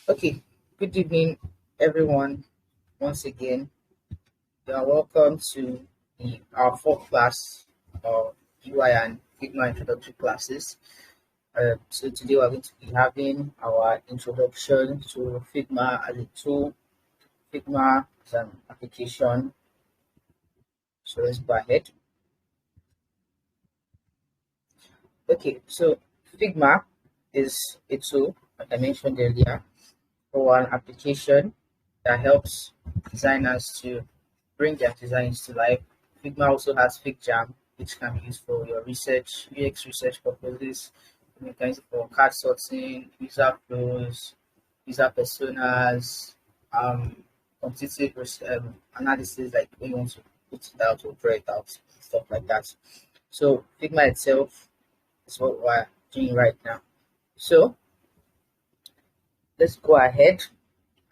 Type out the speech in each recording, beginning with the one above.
Okay, good evening, everyone. Once again, you are welcome to our fourth class of UI and Figma introductory classes. So today we're going to be having our introduction to Figma as a tool, Figma as an application. So let's go ahead. Okay, so Figma is a tool, like I mentioned earlier, for an application that helps designers to bring their designs to life. Figma also has FigJam, which can be used for your research, UX research purposes. You can use it for card sorting, user flows, user personas, um, quantitative analysis, like when you want to put it out or draw it out, stuff like that. So Figma itself is what we're doing right now. So let's go ahead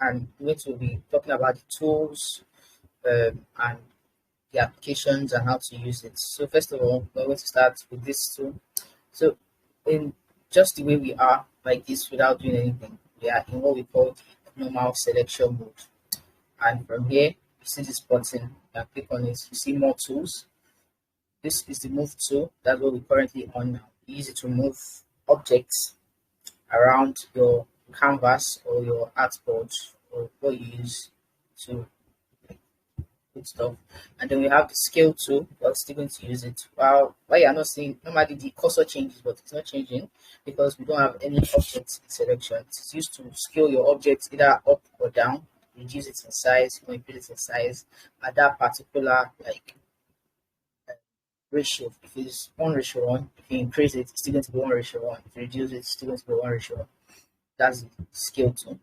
and we're going to be talking about the tools and the applications and how to use it. So first of all, we're going to start with this tool. So in just the way we are like this without doing anything, we are in what we call the normal selection mode. And from here, you see this button, you can click on it, you see more tools. This is the move tool, that's what we're currently on now. You use it to move objects around your canvas or your artboard or what you use to good stuff. And then we have the scale tool. We're still going to use it. While you're not seeing, normally the cursor changes, but it's not changing because we don't have any objects in selection. It's used to scale your objects either up or down, reduce it in size, or increase it in size at that particular ratio. If it's 1:1, if you increase it, it's still going to be 1:1. If you reduce it, it's still going to be 1:1. That's the scale tool.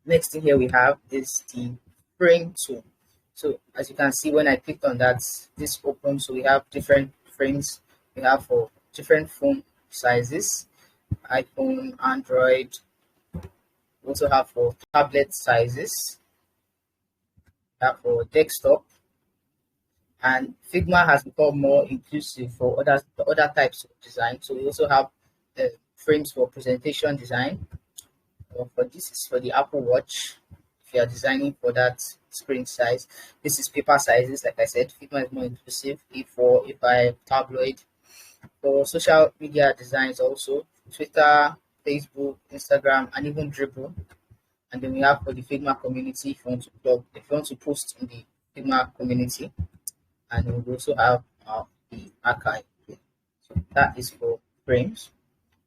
Next thing here we have is the frame tool. So as you can see, when I clicked on that, this opens. So we have different frames. We have for different phone sizes, iPhone, Android. We also have for tablet sizes. We have for desktop. And Figma has become more inclusive for other types of design. So we also have frames for presentation design. For this is for the Apple Watch. If you are designing for that screen size, this is paper sizes. Like I said, Figma is more inclusive. A4, A5, tabloid. For social media designs, also Twitter, Facebook, Instagram, and even Dribble. And then we have for the Figma community. If you want to post in the Figma community, and then we also have the archive. Here. So that is for frames.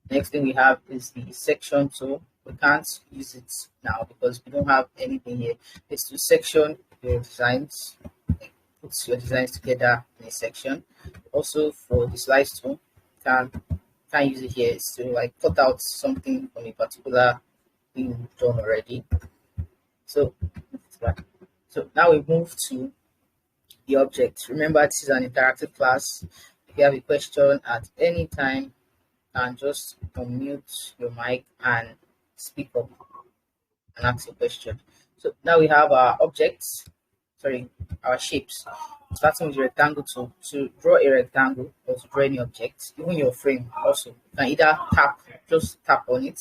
Next thing we have is the section tool. We can't use it now because we don't have anything here. It's to section your designs, like put your designs together in a section. Also for the slice tool, can use it here. It's to like cut out something from a particular thing we've done already. So so now we move to the object. Remember, this is an interactive class. If you have a question at any time, and just unmute your mic and speak up and ask a question. So now we have our objects, our shapes. Starting with the rectangle tool. To draw a rectangle or to draw any object, even your frame also, you can either just tap on it.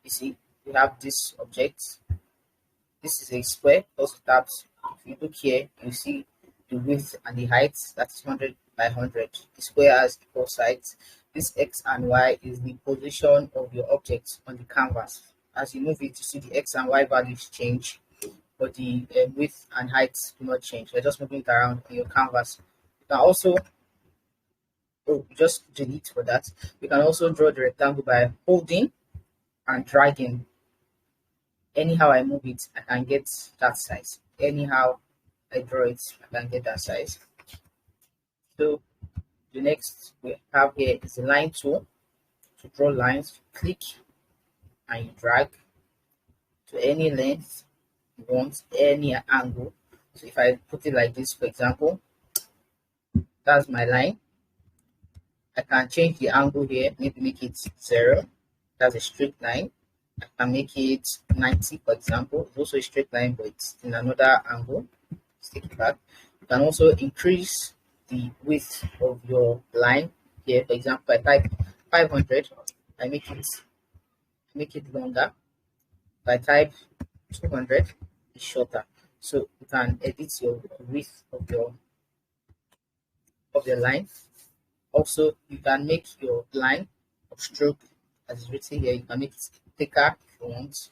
You see, we have this object. This is a square, also taps. If you look here, you see the width and the height, that's 100 by 100. The square has equal sides. This X and Y is the position of your object on the canvas. As you move it, you see the X and Y values change, but the width and height do not change. You're just moving it around on your canvas. You can also, just delete for that. We can also draw the rectangle by holding and dragging. Anyhow I move it, I can get that size. Anyhow I draw it, I can get that size. So the next we have here is the line tool. To draw lines, click and you drag to any length you want, any angle. So if I put it like this, for example, that's my line. I can change the angle here, maybe make it 0. That's a straight line. I can make it 90, for example. It's also a straight line, but it's in another angle. Stick it back. You can also increase the width of your line here. For example, I type 500. I make it longer. I type 200, it's shorter. So you can edit your width of the line. Also, you can make your line or stroke, as is written here, you can make it thicker if you want.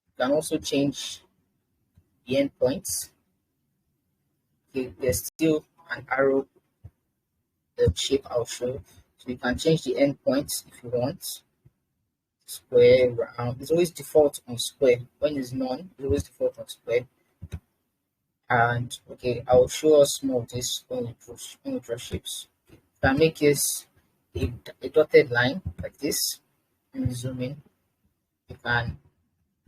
You can also change the endpoints. Okay, there's still an arrow, the shape I'll show. So you can change the endpoints if you want. Square, round. It's always default on square. When it's none, it's always default on square. And okay, I will show us more of this when we draw shapes. You can make this a dotted line like this. Let me zoom in. You can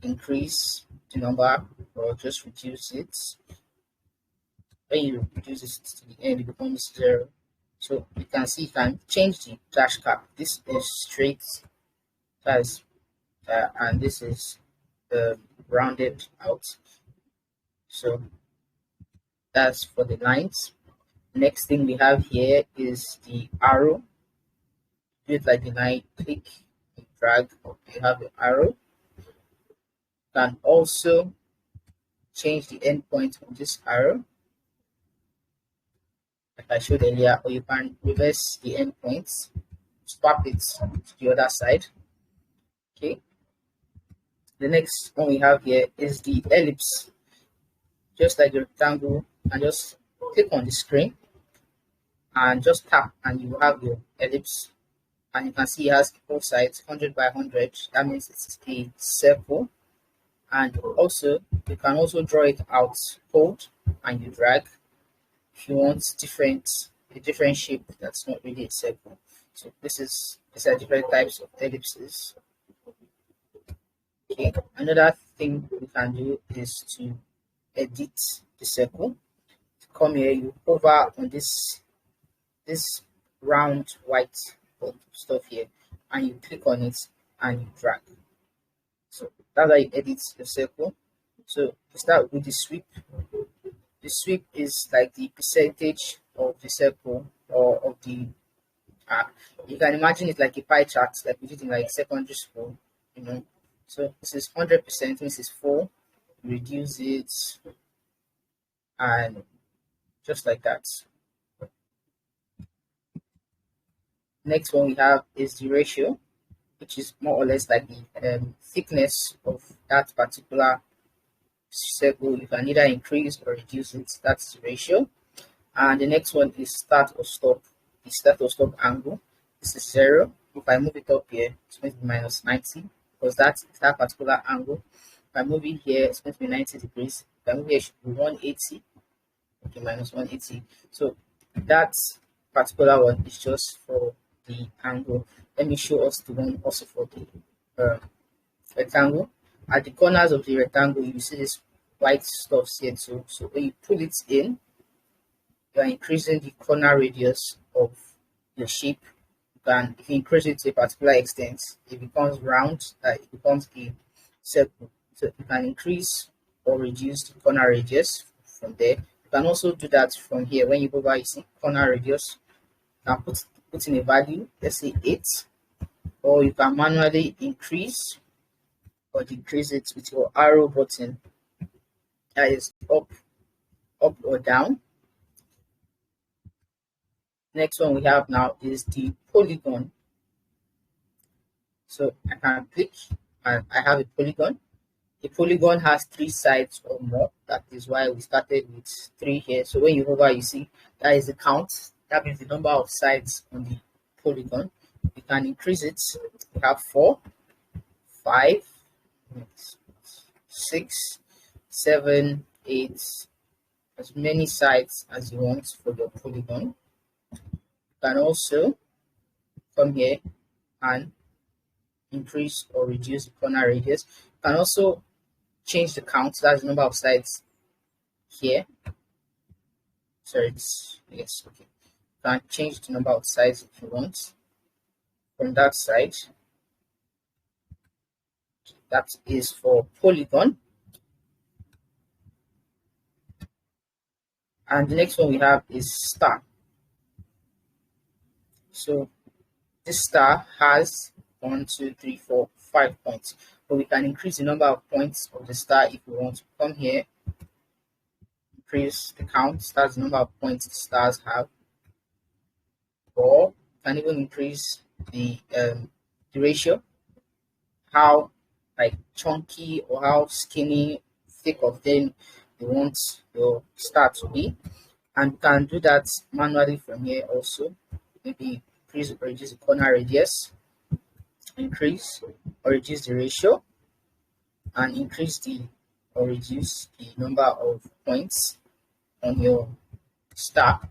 increase the number or just reduce it. When you reduce it to the end, it becomes 0. So you can see you can change the dash cap. This is straight, as and this is rounded out. So that's for the lines. Next thing we have here is the arrow. Do it like the line, click, drag, you have the arrow. You can also change the endpoint of this arrow, like I showed earlier, or you can reverse the endpoints, swap it to the other side. Okay. The next one we have here is the ellipse. Just like the rectangle, and just click on the screen and just tap, and you have your ellipse. And you can see it has both sides, 100 by 100. That means it's a circle. And also, you can also draw it out, hold, and you drag. If you want a different shape that's not really a circle. So these are different types of ellipses. Okay. Another thing we can do is to edit the circle. Come here, you hover on this round white stuff here, and you click on it and you drag. So that's how you edit the circle. So you start with the sweep. The sweep is like the percentage of the circle, or of the you can imagine it like a pie chart, like we did in like secondary school, you know. So this is 100%, this is 4. Reduce it, and just like that. Next one we have is the ratio, which is more or less like the thickness of that particular circle. You can either increase or reduce it. That's the ratio. And the next one is start or stop. The start or stop angle. This is 0. If I move it up here, it's going to be minus 90, because that's that particular angle. If I move it here, it's going to be 90 degrees. If I move here, it should be 180. Okay, minus 180. So that particular one is just for the angle. Let me show us the one also for the rectangle. At the corners of the rectangle, you see this white stuff here too. So when you pull it in, you are increasing the corner radius of your shape. If you increase it to a particular extent, it becomes round, it becomes a circle. So you can increase or reduce the corner radius from there. You can also do that from here. When you go by, you see corner radius. You can put in a value, let's say 8, or you can manually increase or decrease it with your arrow button. That is up or down. Next one we have now is the polygon. So I can click and I have a polygon. A polygon has 3 sides or more. That is why we started with 3 here. So when you hover, you see that is the count. That means the number of sides on the polygon. You can increase it. We have 4, 5, 6, 7, 8, as many sides as you want for your polygon. You can also come here and increase or reduce the corner radius. You can also change the count. That's the number of sides here. Sorry, yes, okay. You can change the number of sides if you want from that side. That is for polygon. And the next one we have is star. So this star has 1, 2, 3, 4, 5 points, but we can increase the number of points of the star if we want to. Come here, increase the count, that's the number of points the stars have, or can even increase the ratio, how like chunky or how skinny, thick of them you want your star to be. And you can do that manually from here also. Maybe increase or reduce the corner radius, increase or reduce the ratio, and increase the or reduce the number of points on your star.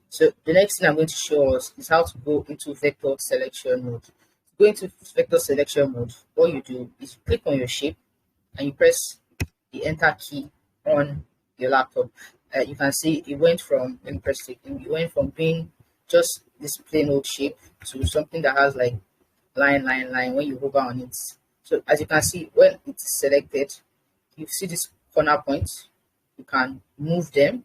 So the next thing I'm going to show us is how to go into vector selection mode. To go into vector selection mode, what you do is you click on your shape and you press the enter key on your laptop. You can see it went from, let me press it, it went from being just this plain old shape to something that has like line when you hover on it. So as you can see, when it is selected, you see this corner points, you can move them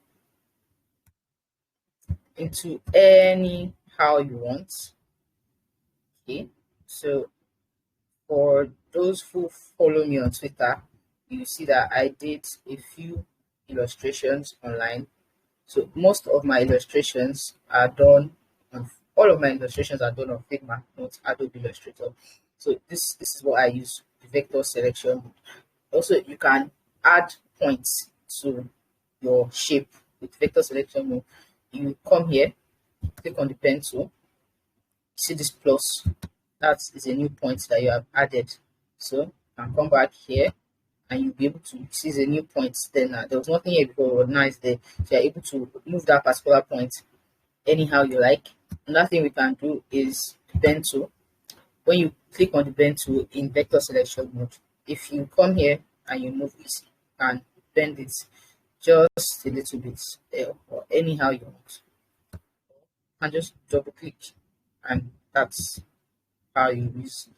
into any how you want. Okay, so for those who follow me on Twitter, you see that I did a few illustrations online. So most of my illustrations are done on, all of my illustrations are done on Figma, not Adobe Illustrator. So this is what I use, the vector selection. Also, you can add points to your shape with vector selection mode. You come here, click on the pen tool, see this plus, that is a new point that you have added. So you can come back here and you'll be able to see the new points. Then there was nothing here before, but now it's there. So you're able to move that particular point anyhow you like. Another thing we can do is the pen tool. When you click on the pen tool in vector selection mode, if you come here and you move it, you can bend it just a little bit or anyhow you want. And just double click, and that's how you use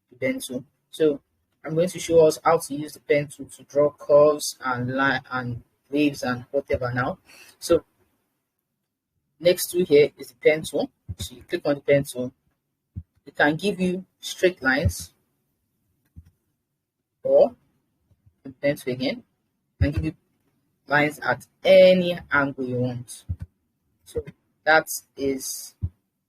the pen tool. So I'm going to show us how to use the pen tool to draw curves and line and waves and whatever now. So next to here is the pen tool. So you click on the pen tool. It can give you straight lines, or the pen tool again can give you lines at any angle you want. So that's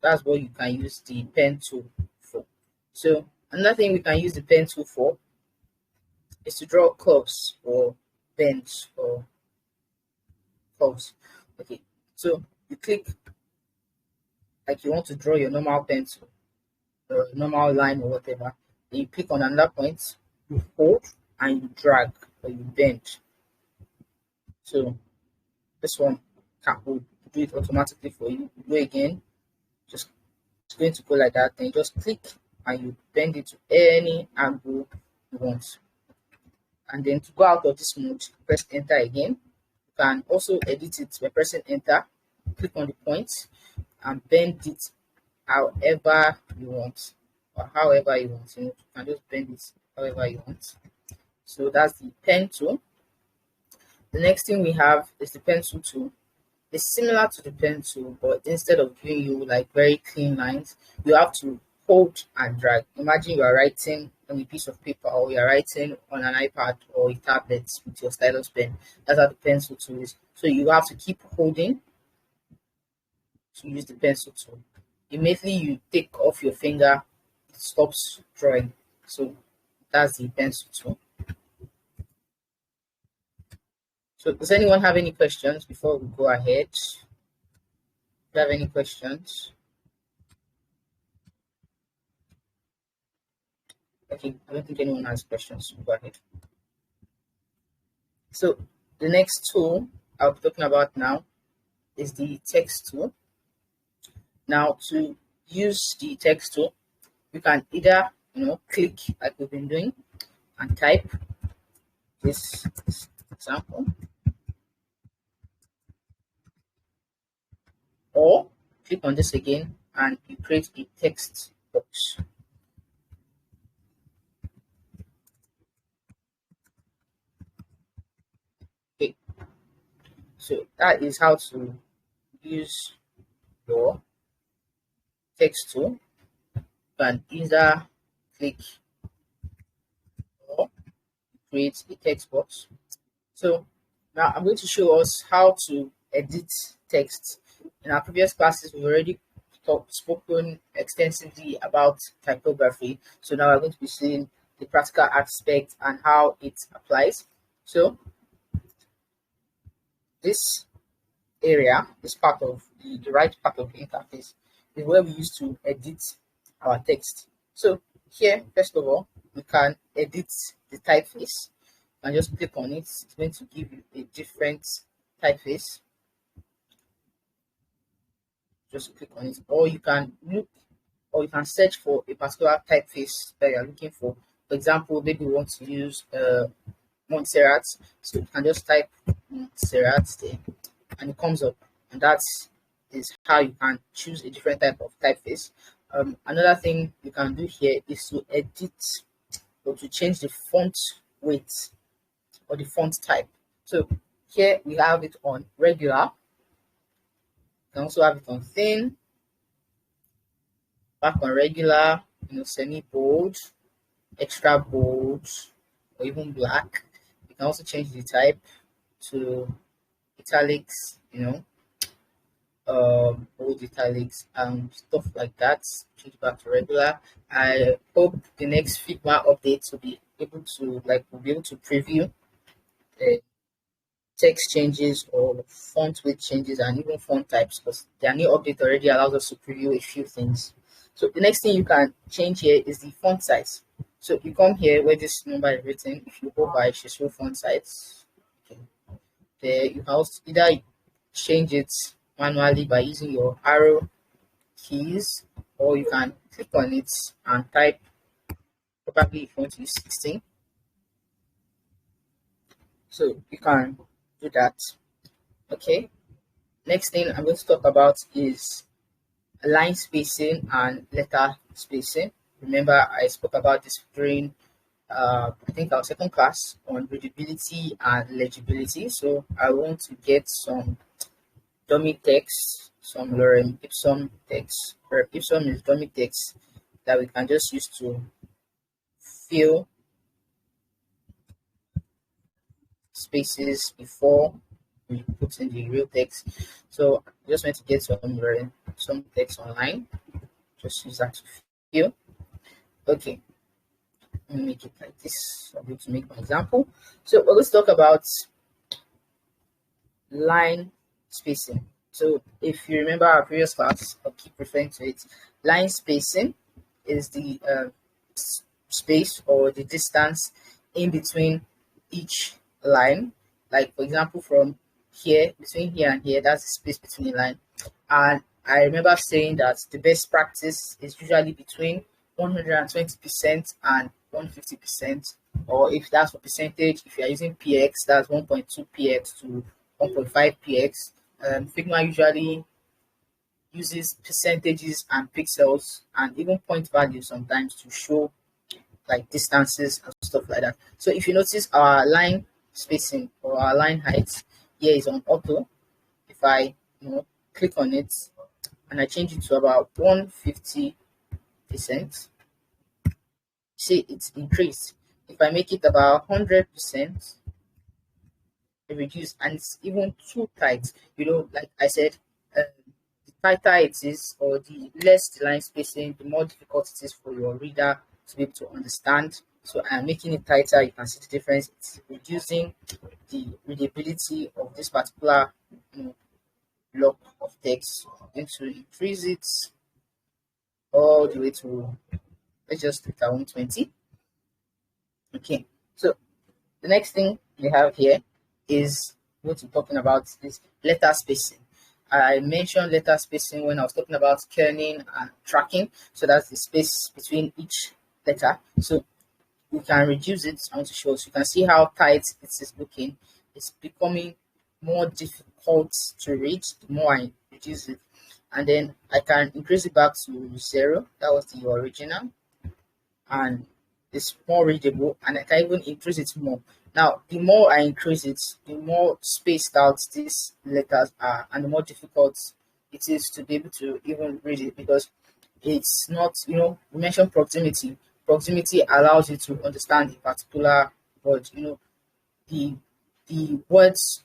what you can use the pen tool for. So another thing we can use the pen tool for is to draw curves or bends or curves. Okay, so you click like you want to draw your normal pencil or normal line or whatever. Then you click on another point, you hold and you drag or you bend. So this one will do it automatically for you. You go again, just it's going to go like that. Then you just click and you bend it to any angle you want. And then to go out of this mode, press enter again. You can also edit it by pressing enter, click on the point and bend it however you want, or however you want. You can just bend it however you want. So that's the pen tool. The next thing we have is the pencil tool. It's similar to the pen tool, but instead of giving you like very clean lines, you have to hold and drag. Imagine you are writing on a piece of paper, or you are writing on an iPad or a tablet with your stylus pen. That's how the pencil tool is. So you have to keep holding to use the pencil tool. Immediately you take off your finger, it stops drawing. So that's the pencil tool. So does anyone have any questions before we go ahead? Do you have any questions? Okay, I don't think anyone has questions. Go ahead. So the next tool I'll be talking about now is the text tool. Now to use the text tool, you can either click like we've been doing and type this example, or click on this again and you create a text box. Okay, so that is how to use your text tool. You can either click create a text box. So now I'm going to show us how to edit text. In our previous classes, we've already spoken extensively about typography. So now we're going to be seeing the practical aspect and how it applies. So this area, this part of the right part of the interface, is where we use to edit our text. So here, first of all, we can edit the typeface. You can just click on it. It's going to give you a different typeface. Just click on it, or you can look, or you can search for a particular typeface that you're looking for. For example, maybe you want to use Montserrat, so you can just type Montserrat there, and it comes up, and that is how you can choose a different type of typeface. Another thing you can do here is to edit or to change the font weight or the font type. So here we have it on regular. You can also have it on thin, back on regular, semi bold, extra bold, or even black. You can also change the type to italics, bold italics and stuff like that. Change back to regular. I hope the next Figma update will be able to preview text changes or font weight changes and even font types, because their new update already allows us to preview a few things. So the next thing you can change here is the font size. So you come here where this number is written. If you go by show font size, okay, there you can also either change it manually by using your arrow keys, or you can click on it and type, probably if you want to use 16. So you can do that. Okay, next thing I'm going to talk about is line spacing and letter spacing. Remember, I spoke about this during I think our second class on readability and legibility. So I want to get some dummy text, some lorem ipsum text, where ipsum is dummy text that we can just use to fill spaces before we put in the real text. So I just want to get some text online. Just use that to fill. Okay, let me make it like this. I'm going to make my example. So let's talk about line spacing. So if you remember our previous class, I'll keep referring to it. Line spacing is the space or the distance in between each line. Like for example, from here, between here and here, that's the space between the line. And I remember saying that the best practice is usually between 120% and 150%, or if that's for percentage, if you are using px, that's 1.2 px to 1.5 px. Figma usually uses percentages and pixels and even point values sometimes to show like distances and stuff like that. So if you notice, our line spacing or our line height here is on auto. If I click on it and I change it to about 150%, see it's increased. If I make it about 100%, it reduced, and it's even too tight. Like I said, the tighter it is, or the less the line spacing, the more difficult it is for your reader to be able to understand. So I'm making it tighter. You can see the difference. It's reducing the readability of this particular block of text. I'm going to increase it all the way to, let's just click at 120. Okay, so the next thing we have here is what we're talking about is letter spacing. I mentioned letter spacing when I was talking about kerning and tracking. So that's the space between each letter. So we can reduce it. I want to show, so you can see how tight it is looking. It's becoming more difficult to read the more I reduce it. And then I can increase it back to 0. That was the original. And it's more readable, and I can even increase it more. Now, the more I increase it, the more spaced out these letters are, and the more difficult it is to be able to even read it, because it's not, we mentioned proximity. Proximity allows you to understand a particular but the the words,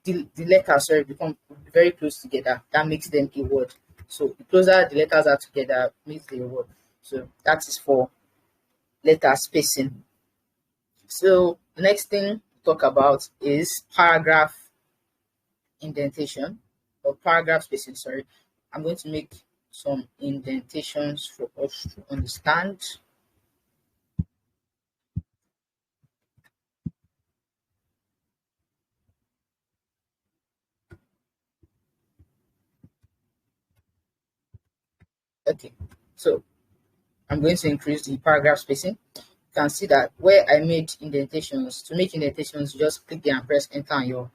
the letters, sorry, become very close together. That makes them a word. So the closer the letters are together makes the word. So that is for letter spacing. So the next thing to talk about is paragraph indentation, or paragraph spacing. Sorry, I'm going to make some indentations for us to understand. Okay, so I'm going to increase the paragraph spacing. You can see that where I made indentations, to make indentations, you just click there and press enter on your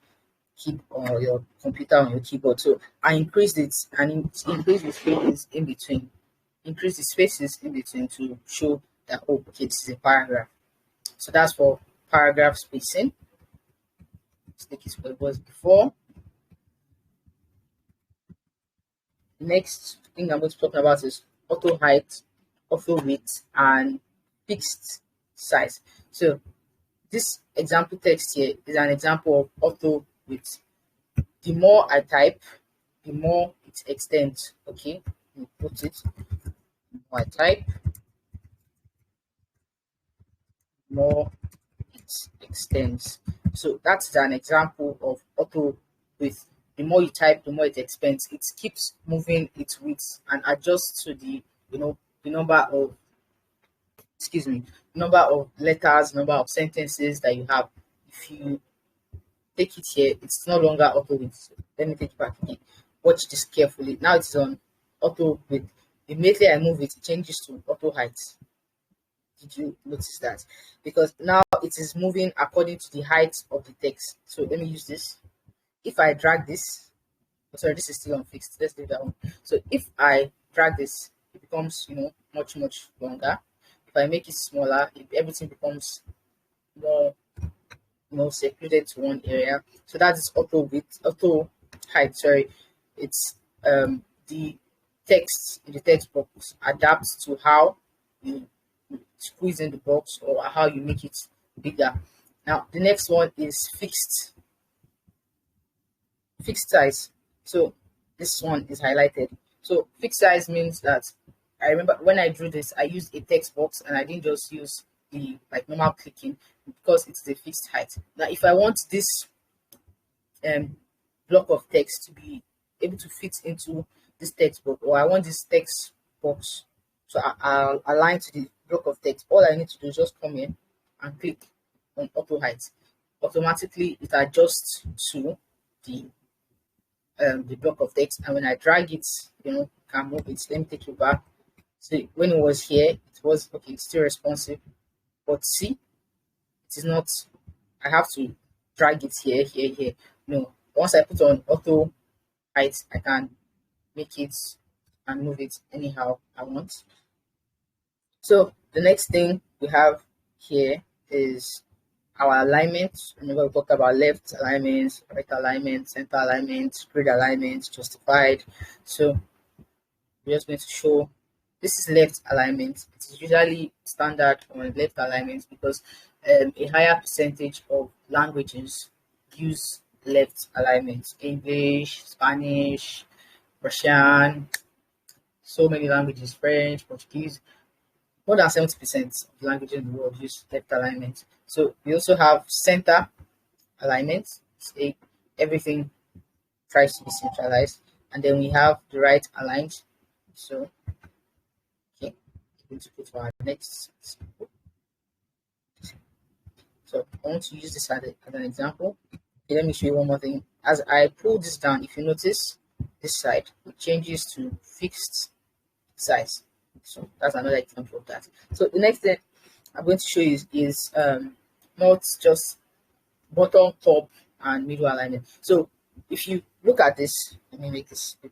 key or your computer on your keyboard. So I increased it and increase the spaces in between. Increase the spaces in between to show that, oh, okay, this is a paragraph. So that's for paragraph spacing. Let's take it where it was before. Next thing I'm going to talk about is auto height, auto width, and fixed size. So this example text here is an example of auto width. The more I type, the more it extends. Okay, you put it. The more I type, the more it extends. So that's an example of auto width. The more you type, the more it expands. It keeps moving its width and adjusts to the the number of, excuse me, number of letters, number of sentences that you have. If you take it here, it's no longer auto width. So let me take it back again. Watch this carefully. Now it's on auto width. Immediately I move it, it changes to auto height. Did you notice that? Because now it is moving according to the height of the text. So let me use this. If I drag this, oh, sorry, this is still unfixed. Let's leave that one. So if I drag this, it becomes much longer. If I make it smaller, everything becomes more secluded to one area. So that is auto width, auto height. Sorry, it's the text in the text box adapts to how you squeeze in the box or how you make it bigger. Now the next one is fixed size. So this one is highlighted. So fixed size means that I remember when I drew this, I used a text box and I didn't just use the normal clicking because it's a fixed height. Now if I want this block of text to be able to fit into this text box, or I want this text box so I'll align to the block of text, all I need to do is just come in and click on auto height. Automatically it adjusts to the block of text, and when I drag it, can move it. Let me take it back. So when it was here, it was okay, it's still responsive, but see, it is not. I have to drag it here. No, once I put on auto height, I can make it and move it anyhow I want. So the next thing we have here is our alignment. Remember, we talked about left alignment, right alignment, center alignment, grid alignment, justified. So we're just going to show this is left alignment. It is usually standard on left alignment because a higher percentage of languages use left alignment. English, Spanish, Russian, so many languages, French, Portuguese. More than 70% of languages in the world use left alignment. So we also have center alignment. Everything tries to be centralized. And then we have the right aligned. So okay, going to put our next example. So I want to use this as an example. Okay, let me show you one more thing. As I pull this down, if you notice this side, it changes to fixed size. So that's another example of that. So the next thing I'm going to show you is not just bottom, top, and middle alignment. So if you look at this, let me make this. Okay.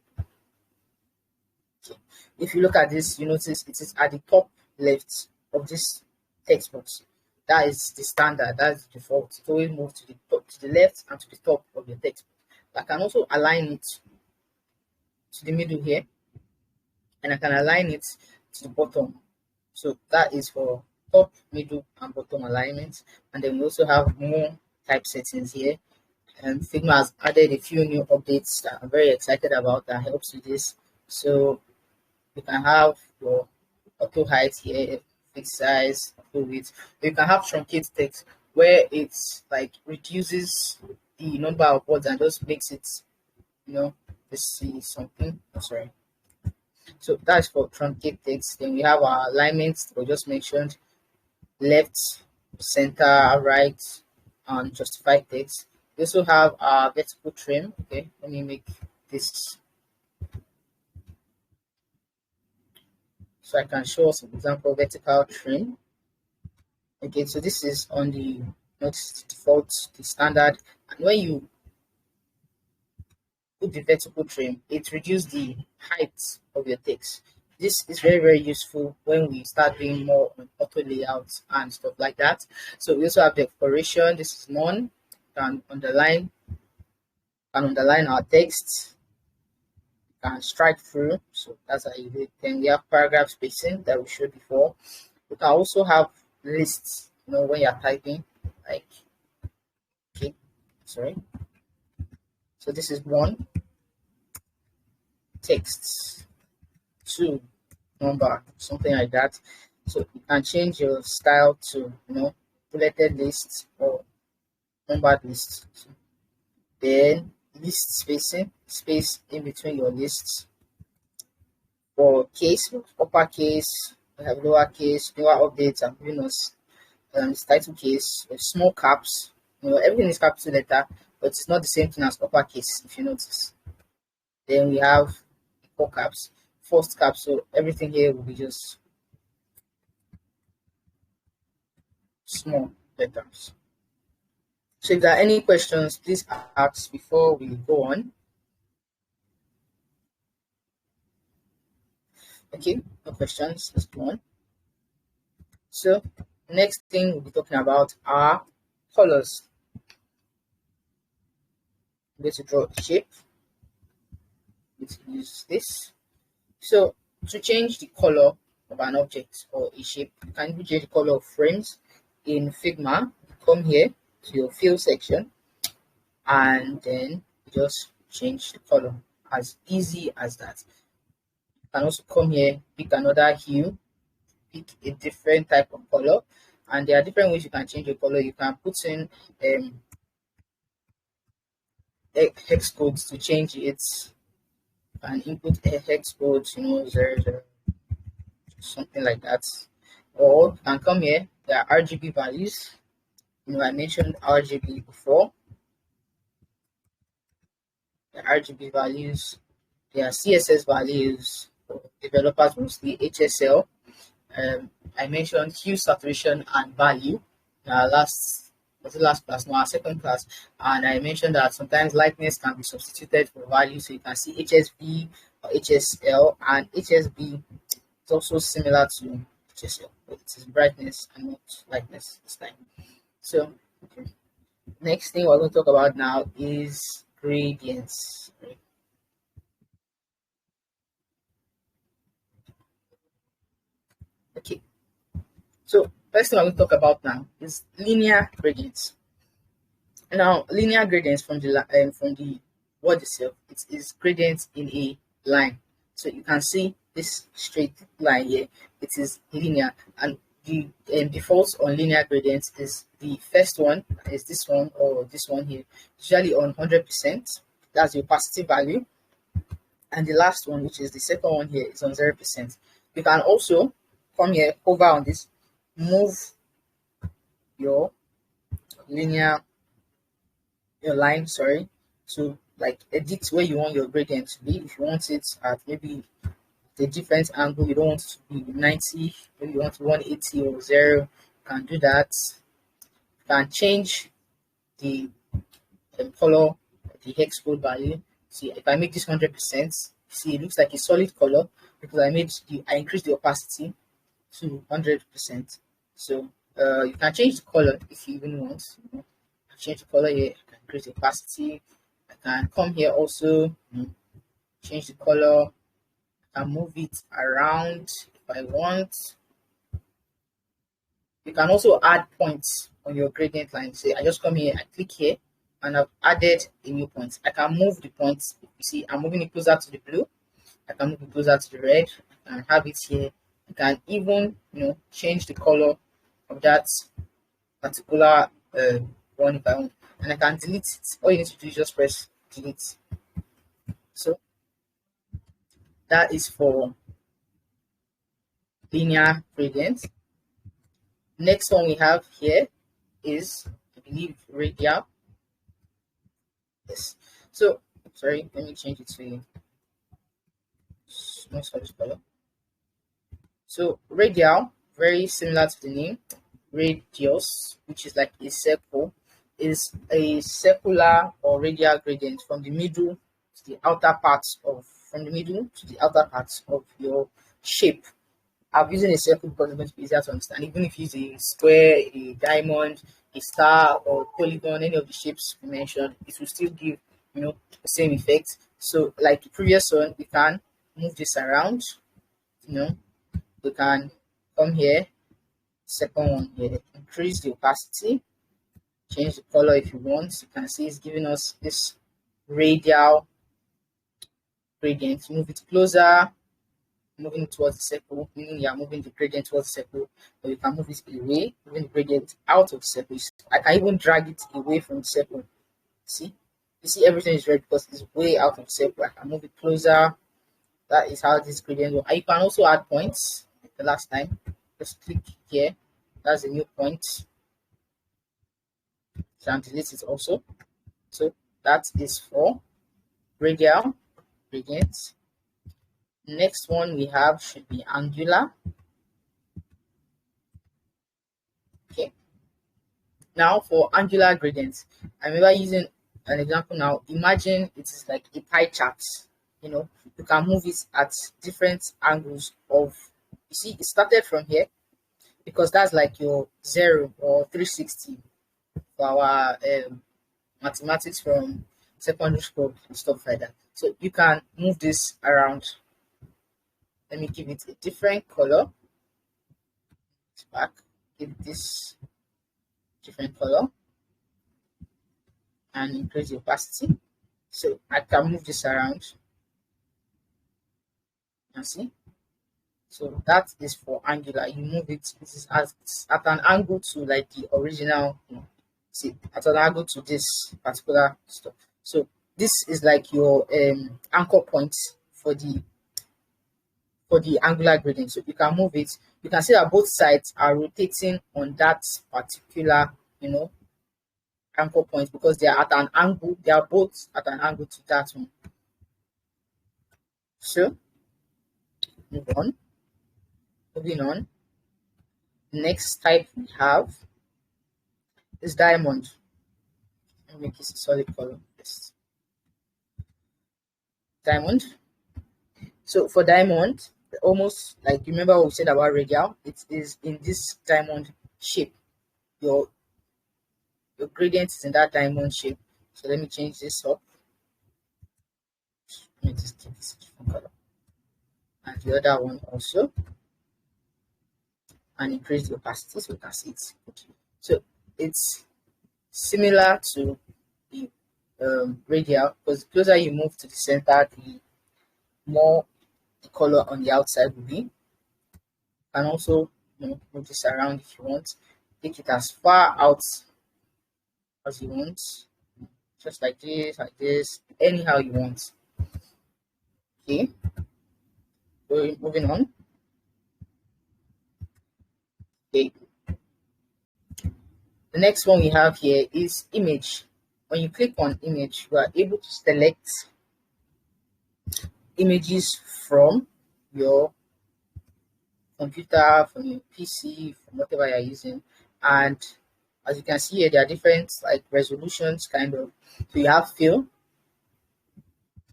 If you look at this, you notice it is at the top left of this text box. That is the standard. That's the default. It always moves to the top, to the left, and to the top of the text. I can also align it to the middle here, and I can align it to the bottom. So that is for top, middle, and bottom alignment. And then we also have more type settings here. And Figma has added a few new updates that I'm very excited about that helps with this. So you can have your auto height here, fixed size, auto width. You can have truncate text where it's like reduces the number of words and just makes it, let's see something. Oh, sorry. So that's for truncate text. Then we have our alignments we just mentioned, left, center, right, and justify text. We also have our vertical trim. Okay, let me make this so I can show some example vertical trim. Okay, so this is on the not default, the standard, and when you put the vertical trim, it reduces the height of your text. This is very, very useful when we start doing more on auto layouts and stuff like that. So we also have the expiration. This is none. Can underline our text, can strike through. So that's how you do it. Then we have paragraph spacing that we showed before. We can also have lists, when you're typing, like, okay, sorry. So this is one, text, two, number, something like that. So you can change your style to, bulleted list or numbered list. So then list spacing, space in between your lists. For case, uppercase, we have lowercase, newer updates and bonus. Title case, small caps. Everything is capital letter, but it's not the same thing as uppercase, if you notice. Then we have equal caps, first cap, so everything here will be just small letters. So if there are any questions, please ask before we go on. Okay, no questions, let's go on. So next thing we'll be talking about are colors. I'm going to draw a shape. Let's use this. So to change the color of an object or a shape, you can change the color of frames in Figma. Come here to your fill section and then just change the color, as easy as that. You can also come here, pick another hue, pick a different type of color, and there are different ways you can change your color. You can put in hex codes to change it, and input a hex code, 00, something like that. Or you can come here, there are RGB values. I mentioned RGB before. The RGB values, there are CSS values for developers, mostly HSL. I mentioned hue, saturation, and value. Last class? No, our second class. And I mentioned that sometimes lightness can be substituted for value. So you can see HSV or HSL, and HSB is also similar to HSL, but it is brightness and not lightness this time. So, okay. Next thing we're going to talk about now is gradients. Okay, so first thing I'm going to talk about now is linear gradients. Now, linear gradients from the word itself, it is gradients in a line. So you can see this straight line here, it is linear, and the default on linear gradients is the first one is this one or this one here, usually on 100%. That's the opacity value, and the last one, which is the second one here, is on 0%. You can also come here, hover on this, move your linear your line, sorry, to like edit where you want your gradient to be. If you want it at maybe a different angle, you don't want it to be 90, maybe you want 180 or 0, you can do that. You can change the color, the hex code value. See, if I make this 100%, see, it looks like a solid color because I increased the opacity to 100%. So you can change the color if you even want. Change the color here. I can increase the opacity. I can come here also, change the color. I can move it around if I want. You can also add points on your gradient line. Say I just come here, I click here, and I've added a new point. I can move the points. You see, I'm moving it closer to the blue. I can move it closer to the red. I can have it here. You can even, change the color of that particular one if I want, and I can delete it. All you need to do is just press delete. So that is for linear gradient. Next one we have here is, I believe, radial. Yes. So sorry, let me change it to small solid color. So radial, very similar to the name. Radius, which is like a circle, is a circular or radial gradient from the middle to the outer parts of your shape. I'm using a circle because it's going to be easier to understand. Even if you use a square, a diamond, a star, or polygon, any of the shapes we mentioned, it will still give the same effect. So like the previous one, we can move this around. We can come here, second one here, increase the opacity, change the color if you want. You can see it's giving us this radial gradient. Move it closer, moving towards the circle, meaning you are moving the gradient towards the circle, or you can move it away, moving the gradient out of the circle. I can even drag it away from the circle. See, you see everything is red because it's way out of the circle. I can move it closer. That is how this gradient works. You can also add points. Like the last time, just click here. That's a new point. So and delete it also. So that is for radial gradient. Next one we have should be angular. Okay. Now for angular gradients, I remember using an example now. Imagine it is like a pie chart. You can move it at different angles of, you see, it started from here because that's like your 0 or 360 for our mathematics from secondary school and stuff like that. So you can move this around. Let me give it a different color. It's back. Give this different color and increase the opacity. So I can move this around. You see. So that is for angular. You move it. This is at an angle to like the original. See, at an angle to this particular stuff. So this is like your anchor point for the angular gradient. So you can move it. You can see that both sides are rotating on that particular, anchor point because they are at an angle. They are both at an angle to that one. So move on. Moving on. Next type we have is diamond. Let me make it a solid color. Yes. Diamond. So for diamond, almost like, remember what we said about radial, it is in this diamond shape. Your gradient is in that diamond shape. So let me change this up. Let me just give this a different color. And the other one also. And increase the opacity so you can see it. So it's similar to the radial, because the closer you move to the center, the more the color on the outside will be. You can also move this around if you want. Take it as far out as you want, just like this, anyhow you want. Okay, so moving on. Okay, the next one we have here is image. When you click on image, you are able to select images from your computer, from your PC, from whatever you're using. And as you can see here, there are different like resolutions kind of. So you have fill,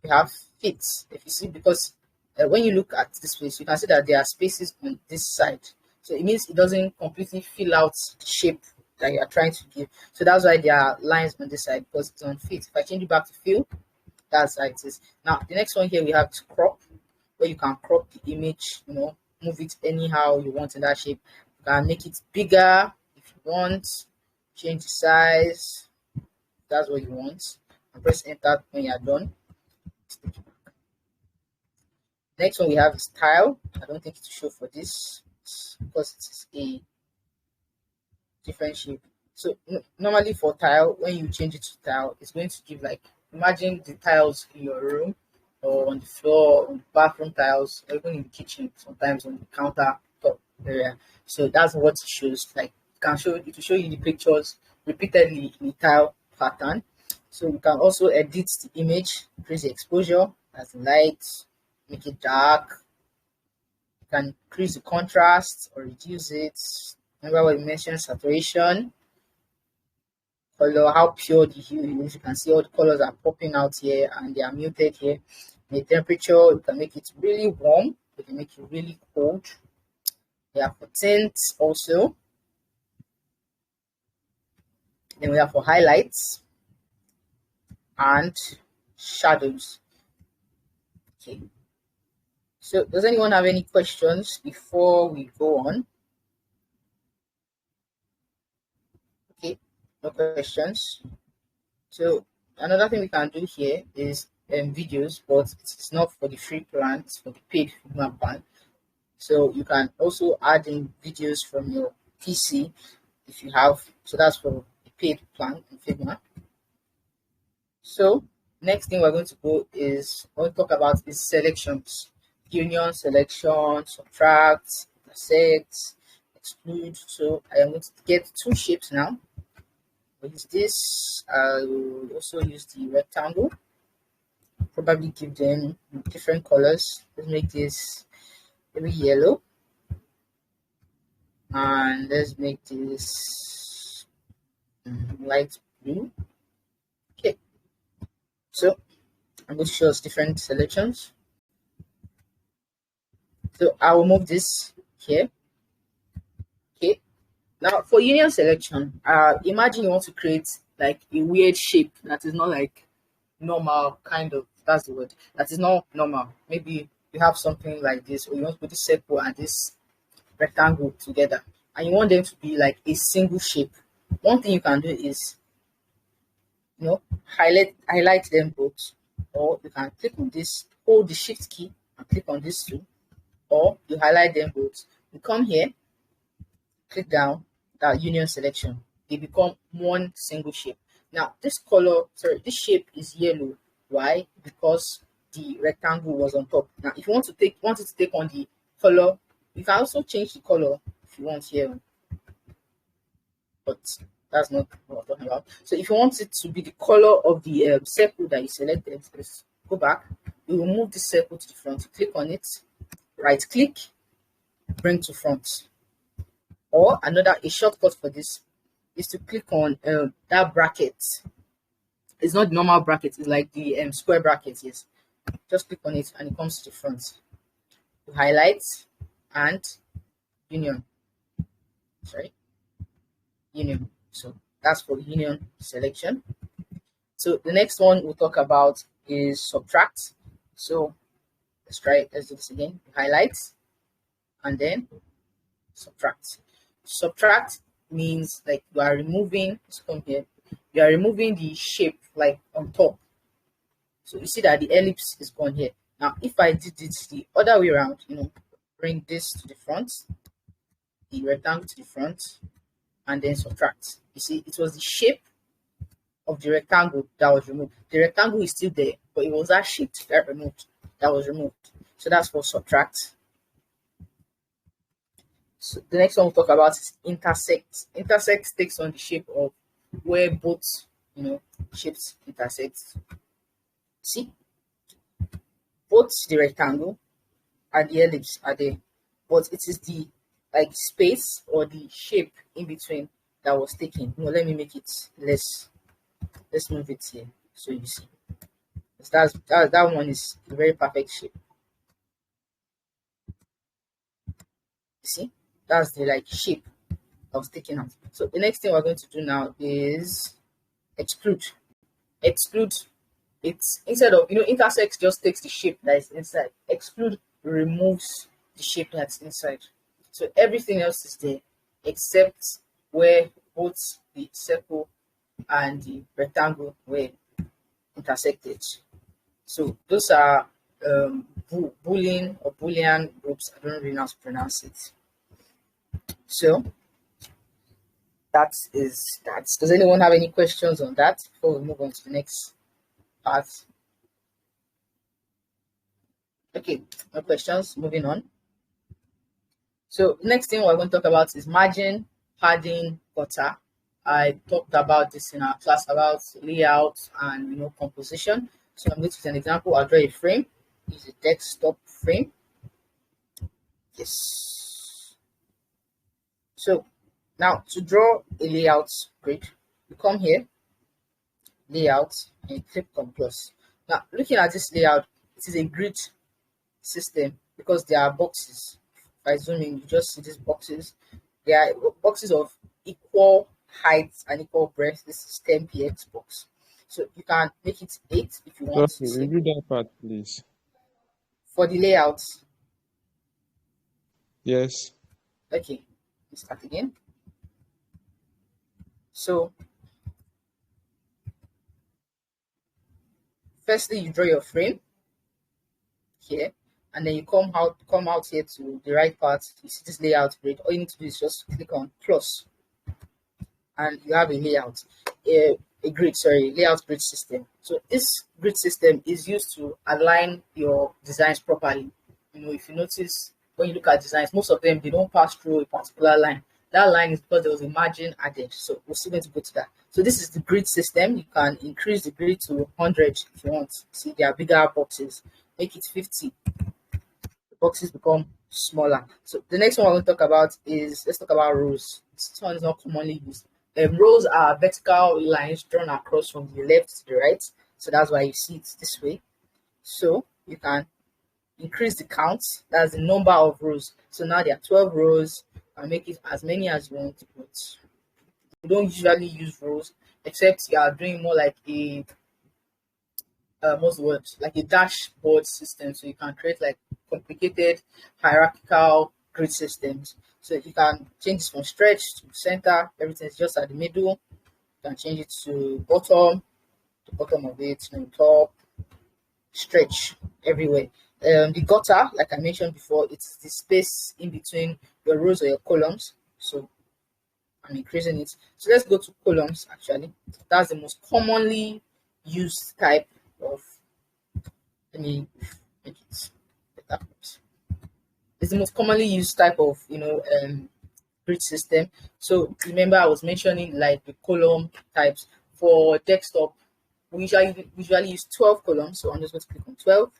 you have fit. If you see, because when you look at this place, you can see that there are spaces on this side. So it means it doesn't completely fill out the shape that you are trying to give. So that's why there are lines on this side, because it's on fit. If I change it back to fill, that's how it is. Now the next one here we have to crop, where you can crop the image, move it anyhow you want in that shape. You can make it bigger if you want, change the size, that's what you want, and press enter when you're done. Next one we have is tile. I don't think it will show for this because it is a different shape. So normally for tile, when you change it to tile, it's going to give, like, imagine the tiles in your room or on the floor, on the bathroom tiles, or even in the kitchen, sometimes on the counter top area. So that's what it shows. Like, it will show you the pictures repeatedly in the tile pattern. So you can also edit the image, increase the exposure, as the light, make it dark. You can increase the contrast or reduce it. Remember what we mentioned, saturation, color, how pure the hue is. You can see all the colors are popping out here and they are muted here. The temperature, you can make it really warm, you can make it really cold. We have for tints also. Then we have for highlights and shadows. Okay. So does anyone have any questions before we go on? Okay, no questions. So another thing we can do here is videos, but it's not for the free plan, it's for the paid Figma plan. So you can also add in videos from your PC if you have. So that's for the paid plan in Figma. So next thing we're going to go is we'll talk about is selections. Union, selection, subtract, intersect, exclude. So I am going to get two shapes now. With this, I will also use the rectangle. Probably give them different colors. Let's make this maybe yellow, and let's make this light blue. Okay, so I'm going to show us different selections. So I will move this here. Okay, now for union selection, imagine you want to create like a weird shape that is not like normal, kind of, that's the word, that is not normal. Maybe you have something like this, or you want to put this circle and this rectangle together, and you want them to be like a single shape. One thing you can do is, highlight them both, or you can click on this, hold the shift key and click on this too, or you highlight them both. You come here, click down that union selection, they become one single shape. Now this shape is yellow. Why? Because the rectangle was on top. Now if you want it to take on the color, you can also change the color if you want here, but that's not what I'm talking about. So if you want it to be the color of the circle that you selected, just go back, you will move the circle to the front, click on it, right click, bring to front. Or a shortcut for this is to click on that bracket. It's not normal bracket, it's like the square bracket. Yes, just click on it and it comes to the front. You highlight and union. So that's for union selection. So the next one we'll talk about is subtract. So let's do this again. Highlight and then subtract. Subtract means like you are removing, let's come here, you are removing the shape like on top. So you see that the ellipse is gone here. Now if I did it the other way around, bring this to the front, the rectangle to the front, and then subtract. You see, it was the shape of the rectangle that was removed. The rectangle is still there, but it was that shape that was removed. So that's for subtract. So the next one we'll talk about is intersect. Intersect takes on the shape of where both shapes intersect. See, both the rectangle and the ellipse are there, but it is the space or the shape in between that was taken. Let me make it less. Let's move it here so you see. That one is a very perfect shape. You see, that's the shape that was taken out. So the next thing we're going to do now is exclude. Exclude, it's instead of intersect just takes the shape that is inside. Exclude removes the shape that's inside. So everything else is there, except where both the circle and the rectangle were intersected. So those are Boolean or Boolean groups. I don't really know how to pronounce it. So that is that. Does anyone have any questions on that before we move on to the next part? Okay, no questions. Moving on. So next thing we're going to talk about is margin, padding, gutter. I talked about this in our class about layout and composition. So I'm going to use an example. I'll draw a frame. Use a desktop frame. Yes. So now to draw a layout grid, you come here, layout, and click on plus. Now looking at this layout, it is a grid system because there are boxes. If I zoom in, you just see these boxes. They are boxes of equal height and equal breadth. This is 10px box. So you can make it 8 if you want. Sorry, review that part, please. For the layout. Yes. Okay, let's start again. So firstly, you draw your frame here, and then you come out here to the right part. You see this layout grid. All you need to do is just click on plus, and you have a layout, a grid, sorry, layout grid system. So this grid system is used to align your designs properly. If you notice when you look at designs, most of them they don't pass through a particular line. That line is because there was a margin added. So we're still going to go to that. So this is the grid system. You can increase the grid to 100 if you want. See, there are bigger boxes. Make it 50. The boxes become smaller. So the next one I want to talk about is, let's talk about rows. This one is not commonly used. Rows are vertical lines drawn across from the left to the right. So that's why you see it this way. So you can increase the count. That's the number of rows. So now there are 12 rows, and make it as many as you want. But you don't usually use rows except you are doing more like a what's the word? Like a dashboard system. So you can create like complicated hierarchical grid systems. So you can change this from stretch to center. Everything is just at the middle. You can change it to bottom, the bottom of it, top, stretch everywhere. The gutter, like I mentioned before, it's the space in between your rows or your columns. So I'm increasing it. So let's go to columns actually. That's the most commonly used type of, let me make it better. It's the most commonly used type of grid system. So remember I was mentioning like the column types. For desktop, we usually use 12 columns. So I'm just going to click on 12.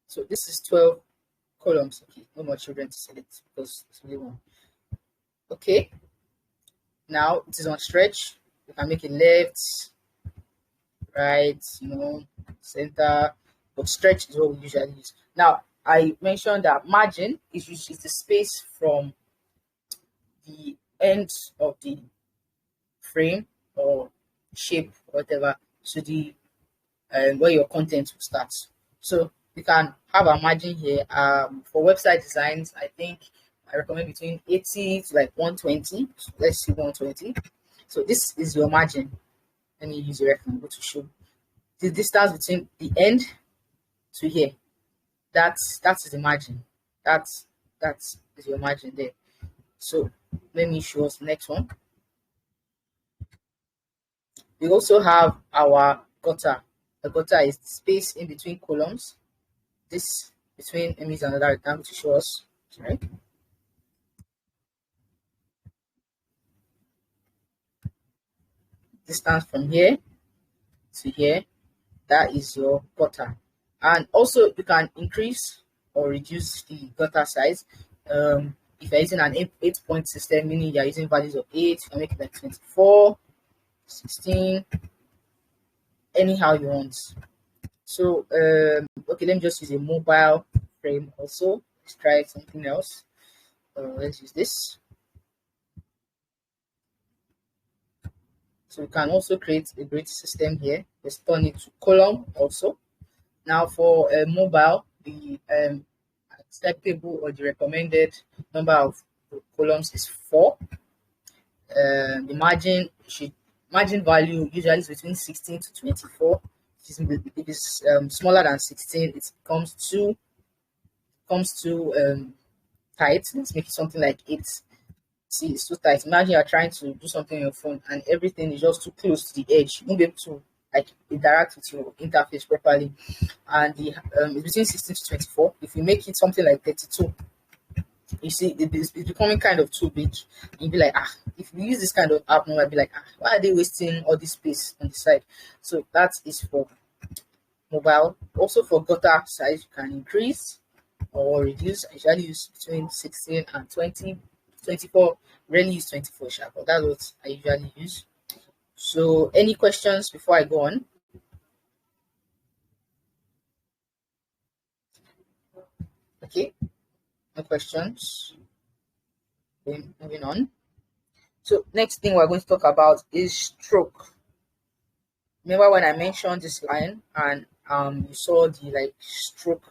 So this is 12 columns. Okay, no more children to select because it's only one. Okay, now it is on stretch. You can make it left, right, center, but stretch is what we usually use. Now I mentioned that margin is the space from the end of the frame or shape, whatever, to the where your content will start. So you can have a margin here. For website designs, I think I recommend between 80 to like 120. So let's see 120. So this is your margin. Let me use a rectangle to show the distance between the end to here. That is the margin. That is your margin there. So let me show us the next one. We also have our gutter. The gutter is the space in between columns. This between, let me use another rectangle to show us. Right? Distance from here to here, that is your gutter. And also you can increase or reduce the gutter size. If you're using an 8-point system, meaning you're using values of 8, you can make it like 24, 16, anyhow you want. So okay, let me just use a mobile frame also. Let's try something else. Let's use this. So we can also create a grid system here. Let's turn it to column also. Now for mobile, the acceptable or the recommended number of columns is 4. the margin value usually is between 16 to 24. If it's smaller than 16, it comes too tight. Let's make it something like 8. See, it's too tight. Imagine you're trying to do something on your phone and everything is just too close to the edge. You won't be able to like interact with your interface properly. And the it's between 16 to 24. If we make it something like 32, you see it's becoming kind of too big. You'll be like, if we use this kind of app now, I'd be like, why are they wasting all this space on the side? So that is for mobile. Also for gutter size, you can increase or reduce. I usually use between 16 and 20. 24, rarely use 24 sharp, but that's what I usually use. So any questions before I go on? Okay, no questions. Moving on. So next thing we're going to talk about is stroke. Remember when I mentioned this line and you saw the like stroke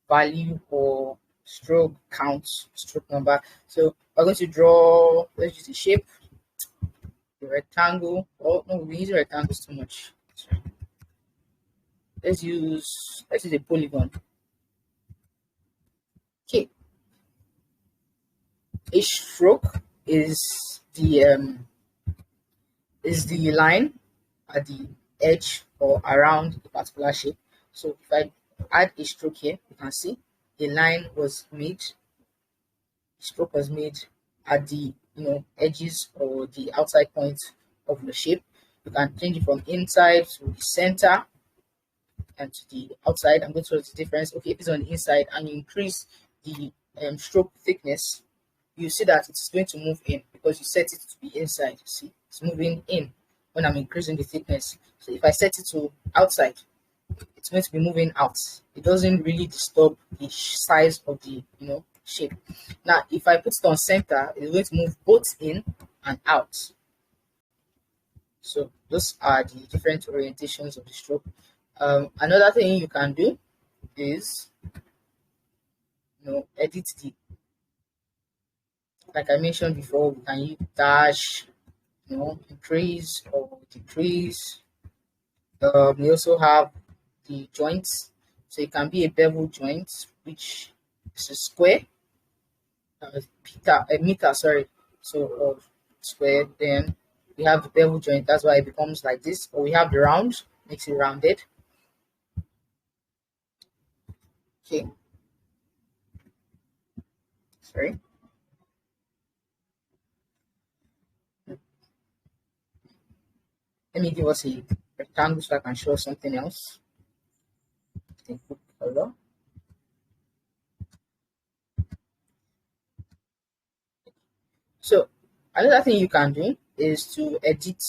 value or stroke count, stroke number. So we're going to draw, let's use the shape, the rectangle. Oh no, we're using rectangles too much. Sorry. Let's use a polygon. Okay, a stroke is the line at the edge or around a particular shape. So if I add a stroke here, you can see a line was made, stroke was made at the edges or the outside points of the shape. You can change it from inside to the center and to the outside. I'm going to show the difference. Okay, if it's on the inside and you increase the stroke thickness, you see that it's going to move in because you set it to be inside. See, it's moving in when I'm increasing the thickness. So if I set it to outside, it's going to be moving out. It doesn't really disturb the size of the shape. Now if I put it on center, it's going to move both in and out. So those are the different orientations of the stroke. Another thing you can do is edit the, like I mentioned before, we can use dash, increase or decrease. We also have the joints. So it can be a bevel joint, which is a square, a meter, sorry. So square. Then we have the bevel joint. That's why it becomes like this. Or we have the round, makes it rounded. Okay. Sorry. Let me give us a rectangle so I can show something else. Good color. So another thing you can do is to edit,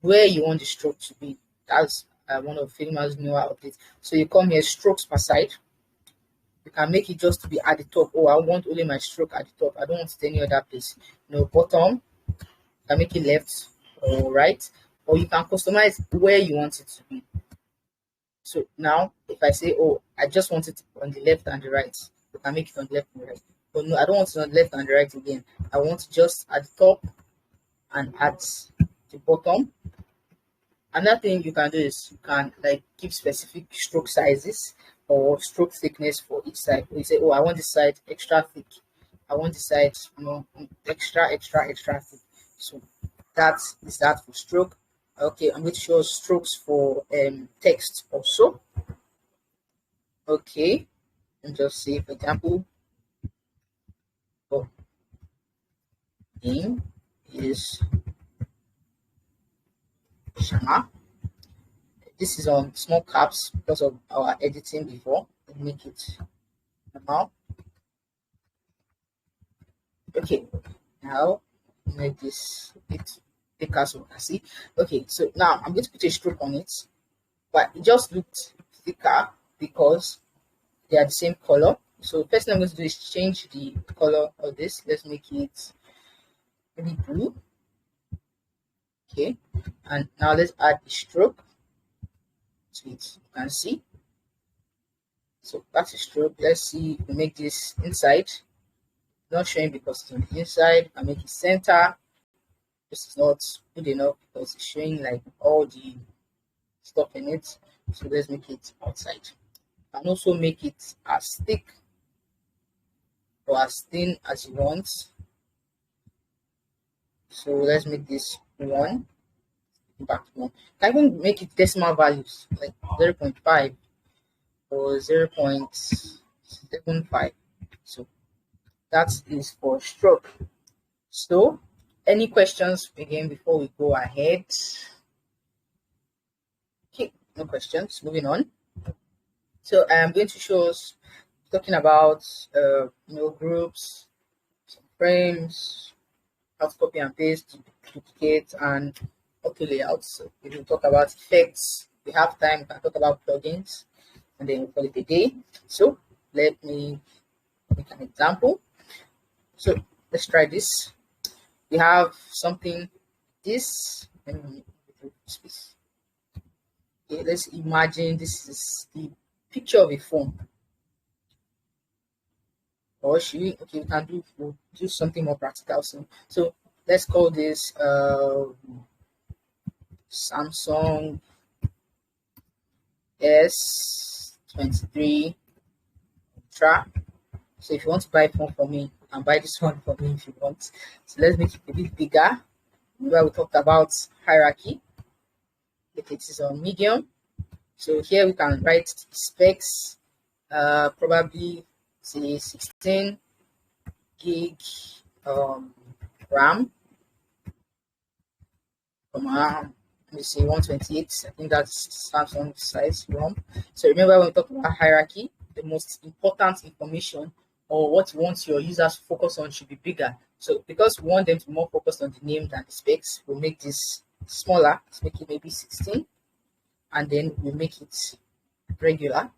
where you want the stroke to be. That's one of Figma's newer updates. So you come here, strokes per side. You can make it just to be at the top. Oh, I want only my stroke at the top. I don't want it any other place. Bottom. You can make it left or right, or you can customize where you want it to be. So now, if I say, oh, I just want it on the left and the right, you can make it on the left and the right. But no, I don't want it on the left and the right again. I want it just at the top and at the bottom. Another thing you can do is you can like give specific stroke sizes or stroke thickness for each side. You say, oh, I want this side extra thick. I want this side, extra thick. So that is that for stroke. Okay, I'm going to show strokes for text also. Okay, and just say, for example, name is Shama. This is on small caps because of our editing before. Let me make it normal. Okay, now make this a bit thicker so you can see. Okay, so now I'm going to put a stroke on it, but it just looked thicker because they are the same color. So first thing I'm going to do is change the color of this. Let's make it maybe blue. Okay, and now let's add a stroke to it. You can see. So that's a stroke. Let's see. We make this inside. Not showing because it's on the inside. I make it center. this is not good enough because it's showing like all the stuff in it. So let's make it outside. You can also make it as thick or as thin as you want. So let's make this 1, back to 1. You can even make it decimal values like 0.5 or 0.75. So that is for stroke. So any questions again before we go ahead? Okay, no questions. Moving on. So I'm going to show us talking about groups, some frames, how to copy and paste, duplicate, and auto layouts. So we will talk about effects. If we have time, we can talk about plugins, and then we'll call it a day. So let me make an example. So let's try this. We have something this. Let me make space. Okay, let's imagine this is the picture of a phone. Or should we, okay, we'll do something more practical soon. So let's call this Samsung S23 Ultra. So if you want to buy a phone for me, you can buy this one for me if you want. So let's make it a bit bigger. Remember we talked about hierarchy. If it is on medium, so here we can write specs, probably say 16 gig RAM, let me say 128. I think that's Samsung size ROM. So remember when we talk about hierarchy, the most important information or what you want your users to focus on should be bigger. So because we want them to be more focused on the name than the specs, we'll make this smaller. Let's make it maybe 16, and then we'll make it regular.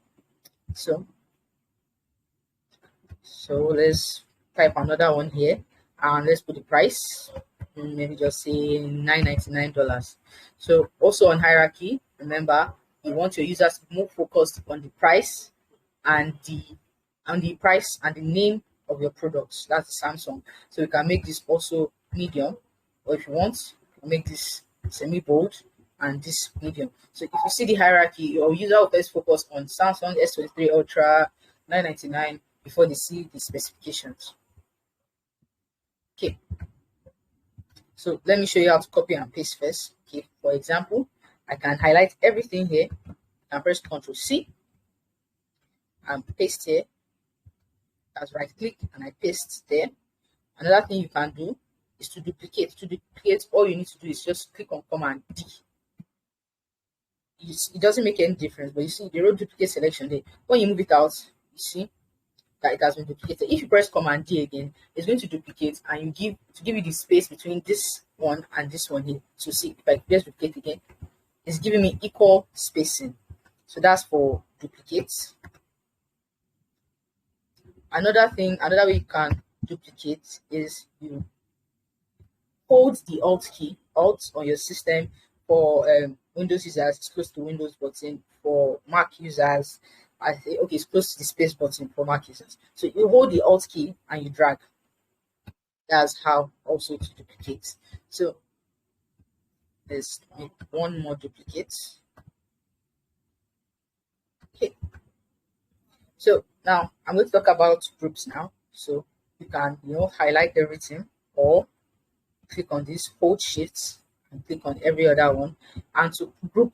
So let's type another one here, and let's put the price. Maybe just say $9.99. So also on hierarchy, remember you want your users to be more focused on the price and the price and the name of your products. That's Samsung. So you can make this also medium, or if you want, you can make this semi-bold and this medium. So if you see the hierarchy, your user will first focus on Samsung S23 Ultra $9.99 before they see the specifications. Okay. So let me show you how to copy and paste first. Okay, for example, I can highlight everything here. I can press Ctrl+C and paste here. That's right click and I paste there. Another thing you can do is to duplicate. To duplicate, all you need to do is just click on Command D. It doesn't make any difference, but you see the row duplicate selection there. When you move it out, you see that it has been duplicated. If you press Command D again, it's going to duplicate, and you give you the space between this one and this one here. So see, if I press duplicate again, it's giving me equal spacing. So that's for duplicates. Another way you can duplicate is you hold the Alt key, Alt on your system. For Windows users, it's close to Windows button. For Mac users, I think okay, it's close to the space button for Mac users. So you hold the Alt key and you drag. That's how also to duplicate. So let's make one more duplicate. Okay. So now I'm going to talk about groups now. So you can highlight everything, or click on this, hold shift and click on every other one, and to group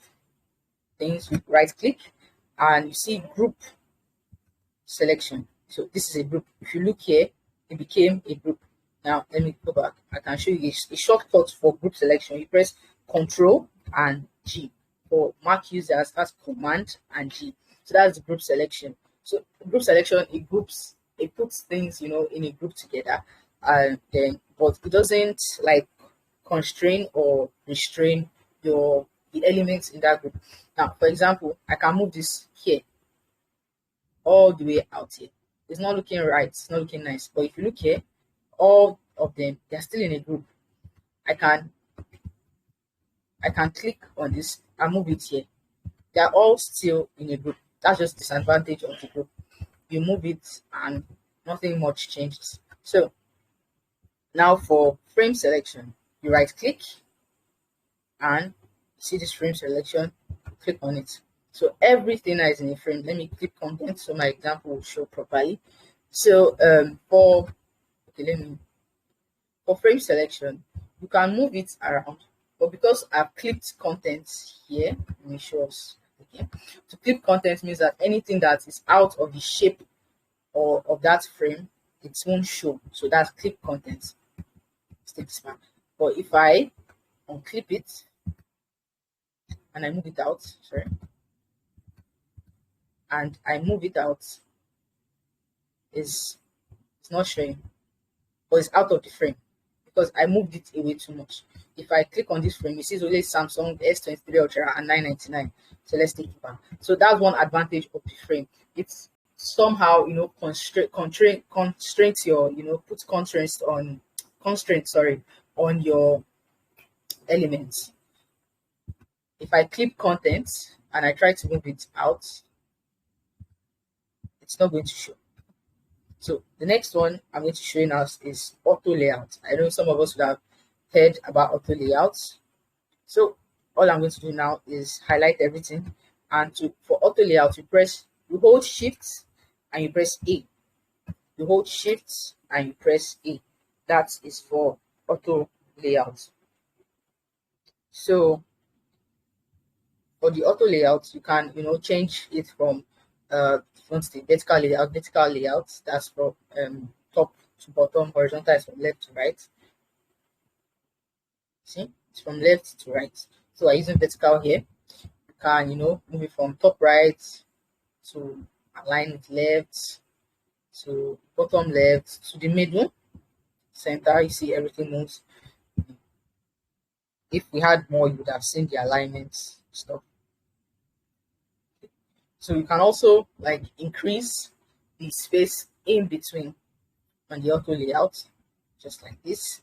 things you right click and you see group selection. So this is a group. If you look here, it became a group. Now let me go back. I can show you a shortcut for group selection. You press Control and G. For Mac users, that's Command and G. So that's the group selection. So group selection, it puts things in a group together, and then but it doesn't like constrain or restrain the elements in that group. Now, for example, I can move this here all the way out here. It's not looking right, it's not looking nice. But if you look here, all of them, they're still in a group. I can click on this and move it here. They're all still in a group. That's just disadvantage of the group. You move it and nothing much changes. So now for frame selection, you right click and see this frame selection, click on it. So everything that is in a frame, let me click content so my example will show properly. So for frame selection, you can move it around, but because I've clicked content here, let me show us again. To click content means that anything that is out of the shape or of that frame, it won't show. So that's click content. Let's take this back. But if I unclip it and I move it out, sorry, and I move it out, it's not showing, but it's out of the frame because I moved it away too much. If I click on this frame, you see it's only Samsung S23 Ultra and 999. So let's take it back. So that's one advantage of the frame. It's somehow, you know, constraints your, you know, put constraints on your elements. If I click content and I try to move it out, it's not going to show. So the next one I'm going to show you now is auto layout. I know some of us would have heard about auto layouts. So all I'm going to do now is highlight everything, and for auto layout, you hold shift and you press A. You hold shift and you press A. That is for auto layout. So for the auto layout, you can, you know, change it from vertical layout, that's from top to bottom, horizontal is from left to right. See, it's from left to right. So I'm using vertical here. You can, you know, move it from top right to align with left to bottom left to the middle center. You see everything moves. If we had more, you would have seen the alignments stuff. So you can also like increase the space in between on the auto layout, just like this.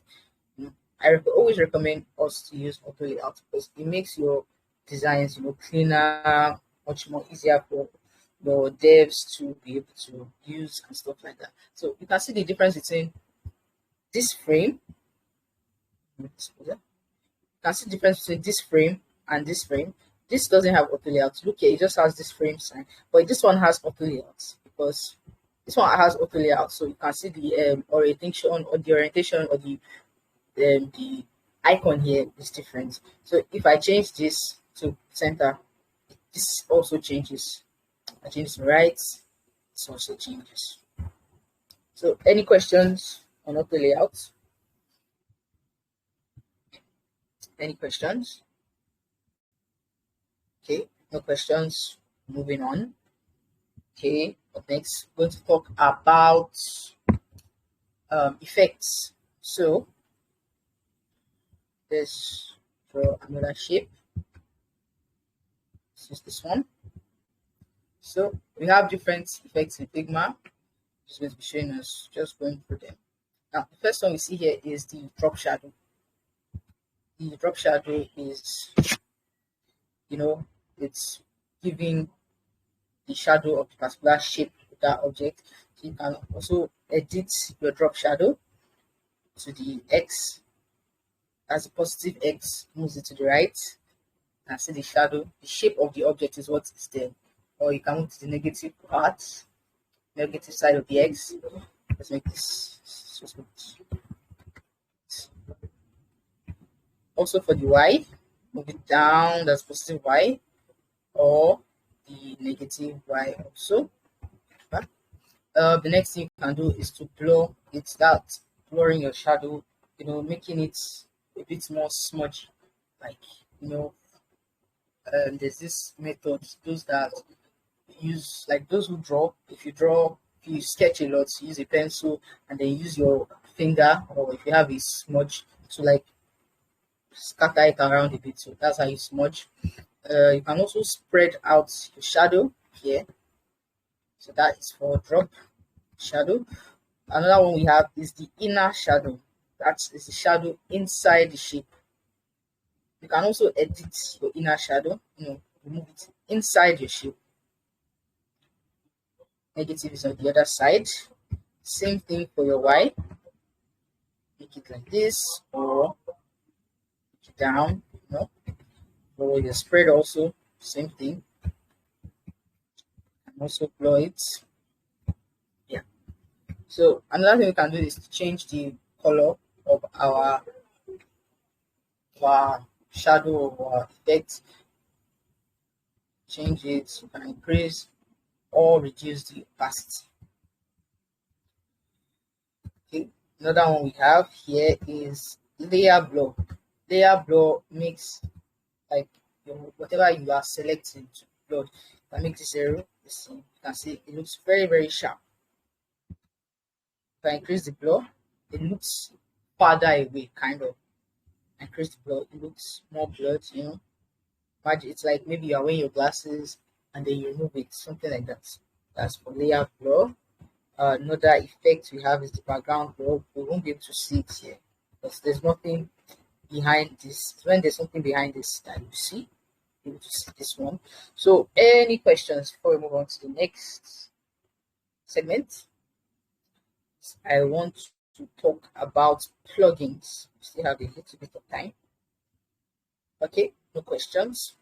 I always recommend us to use auto layout because it makes your designs, you know, cleaner, much more easier for your devs to be able to use and stuff like that. So you can see the difference between this frame. You can see the difference between this frame and this frame. This doesn't have auto layout. Look here, it just has this frame sign, but this one has auto layout because this one has auto layout. So you can see the orientation or the icon here is different. So if I change this to center, this also changes. I change to right, this also changes. So any questions on auto layout? Any questions? Okay, no questions. Moving on. Okay, up next, we're going to talk about effects. So let's draw another shape. This is this one. So we have different effects in Figma. Just going to be showing us, just going through them. Now, the first one we see here is the drop shadow. The drop shadow is, you know, it's giving the shadow of the particular shape of that object. So you can also edit your drop shadow to the X. As a positive X moves it to the right. You can see the shadow, the shape of the object is what is there. Or you can move to the negative part, negative side of the X. Let's make this. Also for the Y, move it down, that's positive Y, or the negative Y also. The next thing you can do is to blur it, start blurring your shadow, you know, making it a bit more smudgy. Like, you know, there's this method, those that use, like those who draw, if you sketch a lot, use a pencil and then use your finger, or if you have a smudge to like scatter it around a bit. So that's how you smudge. You can also spread out your shadow here. So that is for drop shadow. Another one we have is the inner shadow. That is the shadow inside the shape. You can also edit your inner shadow, you know, remove it inside your shape. Negative is on the other side. Same thing for your Y. Make it like this, or down, for your spread also, same thing. And also blur it. Yeah. So another thing we can do is to change the color of our shadow or our effect. Change it. You can increase or reduce the opacity. Okay. Another one we have here is layer blur. Layer blur makes like whatever you are selecting to blur. If I make this arrow, you can see it looks very, very sharp. If I increase the blur, it looks farther away, kind of. Increase the blur, it looks more blurred, Imagine it's like maybe you are wearing your glasses and then you remove it, something like that. That's for layer blur. Another effect we have is the background blur. We won't be able to see it here because there's nothing behind this. When there's something behind this that you see, you'll be able to see this one. So, any questions before we move on to the next segment? I want to talk about plugins. We still have a little bit of time. Okay, no questions.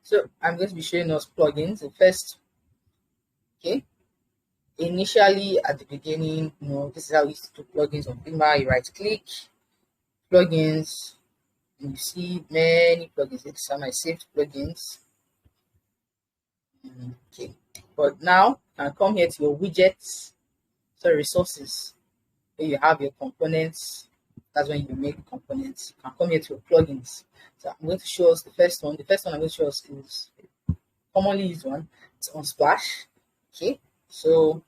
So I'm going to be showing us plugins. The first, okay. Initially at the beginning, this is how we used to do plugins on Figma. You right click, plugins, and you see many plugins. These are my saved plugins. Okay, but now you can come here to your widgets, so resources. Where you have your components. That's when you make components. You can come here to your plugins. So I'm going to show us the first one. The first one I'm going to show us is a commonly used one. It's on Splash. Okay, so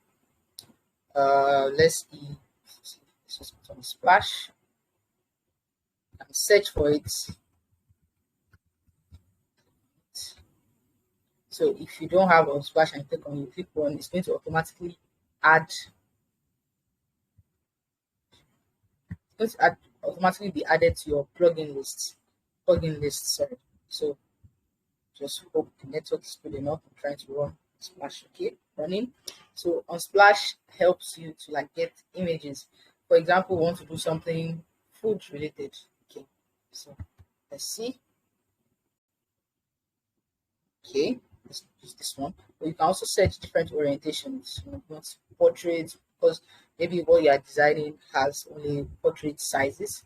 let's see. Let's just put on Splash and search for it. So if you don't have on Splash and click on it, click on, it's going to automatically add. It's going to automatically be added to your plugin list. Sorry. So just hope the network is good enough. I'm trying to run Splash. Okay, running. So on Splash helps you to get images. For example, we want to do something food related. Okay, so let's see. Okay, let's use this one. But you can also search different orientations. You want portraits, because maybe what you are designing has only portrait sizes,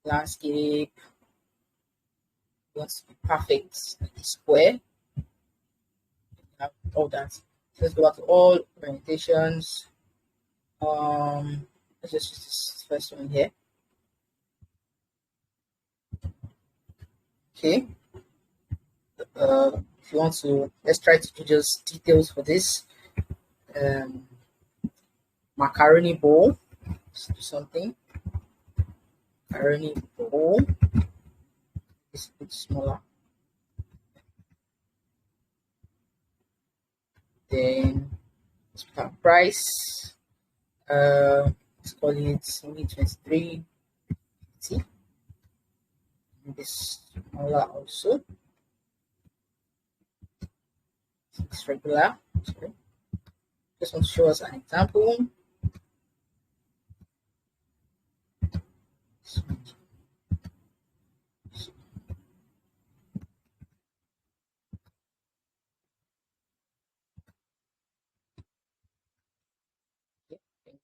landscape. You want to be perfect, like a square. All that. So let's go back to all orientations. Let's just use this first one here. Okay. If you want to, let's try to do just details for this. Macaroni bowl. Let's do something. Macaroni bowl. It's a bit smaller. Then let's put our price. Let's call it only 23. See, this smaller also. It's regular. Sorry. Just want to show us an example.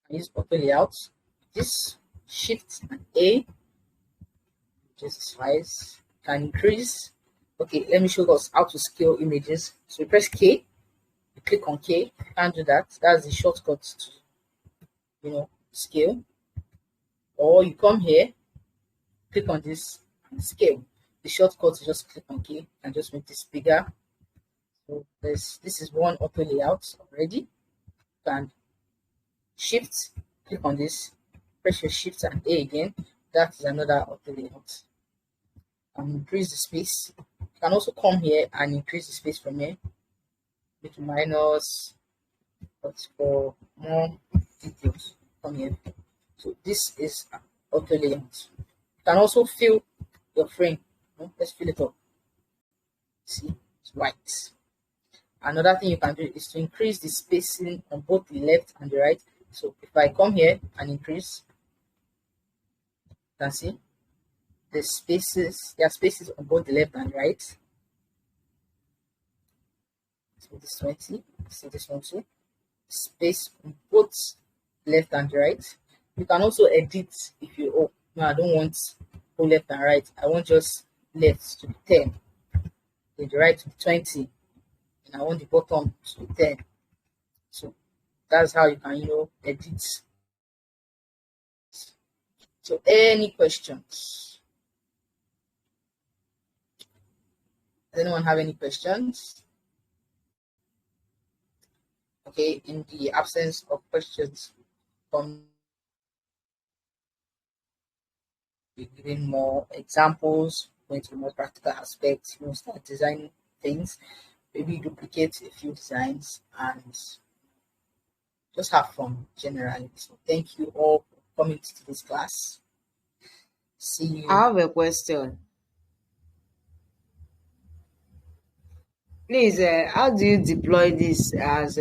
Use auto layouts. This shift and A, just size can increase. Okay, let me show us how to scale images. So you press K, you click on K, you can't do that. That's the shortcut to scale. Or you come here, click on this and scale. The shortcut is just click on K and just make this bigger. So this is one auto layout already. And shift, click on this, press your shift and A again. That is another auto layout. And increase the space. You can also come here and increase the space from here. Make minus, but for more details, come here. So this is auto layout. You can also fill your frame. Let's fill it up. See, it's white. Another thing you can do is to increase the spacing on both the left and the right. So if I come here and increase, you can see the spaces, there are spaces on both the left and right. So this 20, see this one too. Space on both left and right. You can also edit if you, oh, no, I don't want both left and right. I want just left to be 10, then the right to be 20, and I want the bottom to be 10. So that's how you can, edit. So any questions? Does anyone have any questions? Okay, in the absence of questions from giving more examples, going to more practical aspects, start designing things, maybe duplicate a few designs and just have fun generally. So thank you all for coming to this class. See you. I have a question. Please, how do you deploy this as